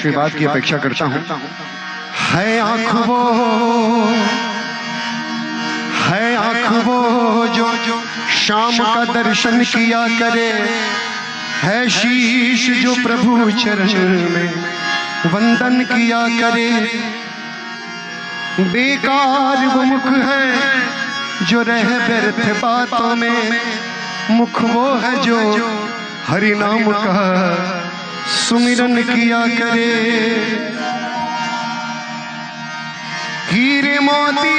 आशीर्वाद की अपेक्षा करता हूं। है आँख वो जो शाम का दर्शन किया करे, है शीश जो प्रभु चरण में वंदन किया करे। बेकार वो मुख है जो रह व्यर्थ बातों में, मुख वो है जो हरि नाम का सुमिरन किया करे। हीरे मोती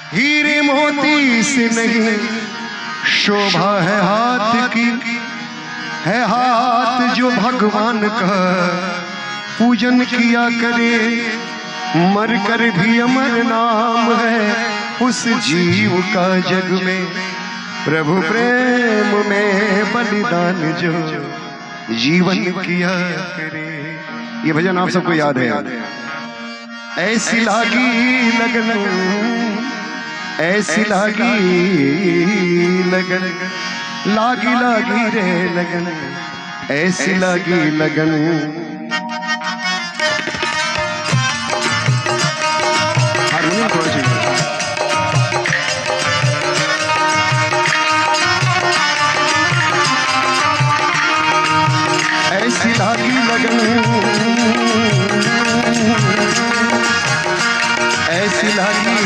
हीरे मोती से नहीं शोभा है हाथ की, है हाथ जो भगवान का पूजन किया करे। मर कर भी अमर नाम है उस जीव का जग में, प्रभु प्रेम में बलिदान जो जीवन किया करे। ये भजन आप सबको याद है। ऐसी लागी लगन, ऐसी लागी लगन, लागी लागी रे लगन, ऐसी लागी लगन। हारमोनियम थोड़ा चाहिए। ऐसी लागी लगन, ऐसी लागी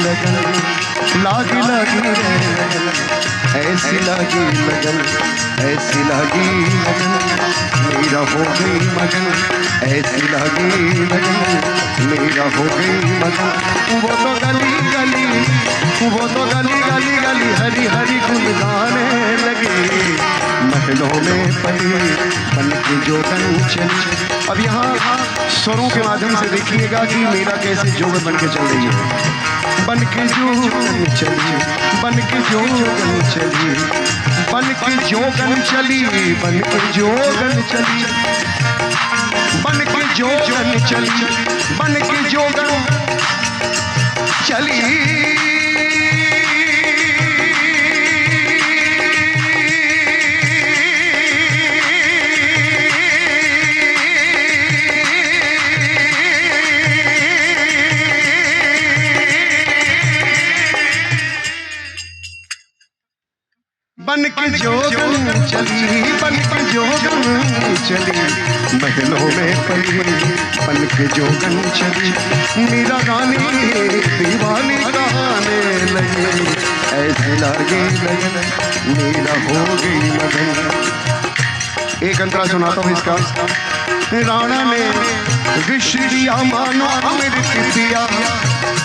लगन, लागी लागी रे लगन, ऐसी लागी लगन, ऐसी लागी लगन, मेरा हो गई मगन, ऐसी लागी लगन, मेरा हो गई मगन। वो तो गली गली, वो तो गली गली गली हरी हरी गुन गाने लगे, महलों में पली बन के जोगन चली। अब यहाँ स्वरों के माध्यम से देखिएगा कि मेरा कैसे जोगन बन के चल रही है। बन के जोगन चली, बन के जोगन चली, बन के जोगन चली, बन के जोगन चली, बन के जोगन चली, बन के जोगन चली। बन के जोगन चली, बन के जोगन चली, महलों में पली बन के जोगन चली। मेरा गाने दीवानी गाने लगे, ऐसे लागे लगन, मेरा हो गई मगन। एक अंतरा सुनाता हूँ इसका। राणा ने विष दिया मानो अमृत दिया,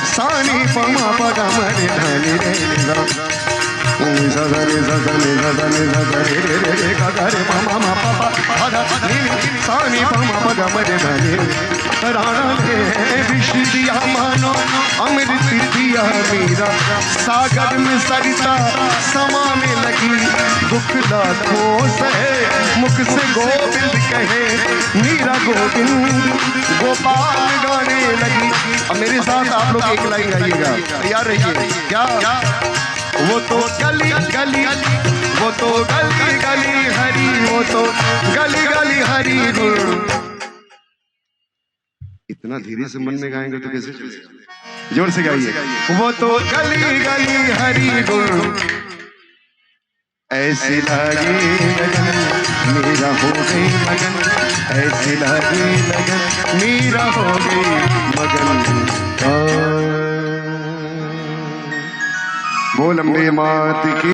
सानी पमा पगा मरे धनी रे सदरे सदरे सदरे सदरे रे रे रे गरे पमा मा पापा आधा सानी पमा पगा मरे धनी। राणा ने विष दिया मानो अमृत दिया मीरा, सागर में सरिता समाने लगी। दुख लाखों से मुख से गोविंद कहे, मीरा गोविंद गोपाल गाने लगी। अब मेरे साथ आप लोग एक लाइन गाइएगा, तैयार रहिए। क्या वो तो गली गली, वो तो गली गली हरी, वो तो गली गली हरी गुरु। इतना धीरे से मन में गाएंगे तो कैसे चलेगा? जोर से गाइए। वो तो गली गली हरी गुरु, ऐसी लागी लगन, मेरा हो गई मगन, ऐसी लागी लगन, मेरा हो गई मगन। बोल अम्बे मात की।